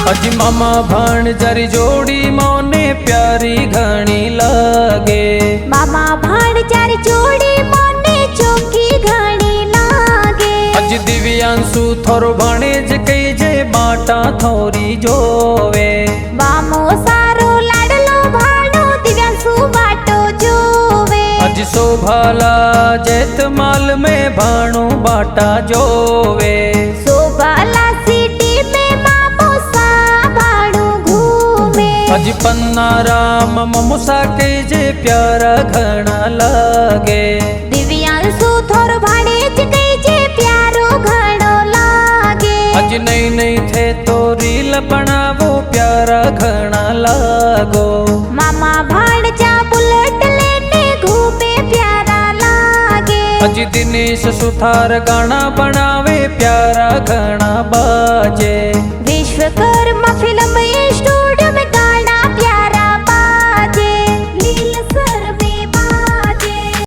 अजी मामा भाणजारी जोड़ी मोने प्यारी घणी लागे। मामा भाणजारी जोड़ी मोने चोखी घणी लागे। अजी दिव्यांशु थोरो भाणेज कई जे बाटा थोरी जोवे। मामो सारो लाडलो भाणो दिव्यांशु बाटो जोवे। अजी शोभाला जैतमाल में भाणो बाटा जोवे। शोभाला सिटी में मामो सा भाणो घूमे। अजी पन्नाराम ममुसा के जे प्यारा घना लागे। दिव्यांशु थोरो भाणेज कई जे प्यारो घणो लागे। अजी नई नई थे तो रील बनावो प्यारा घना लागो। मामा भाणजा बुलेट लेने घूमे प्यारा लागे। अजी दिनेश सुथार गाना बनावे प्यारा घना बाजे। विश्व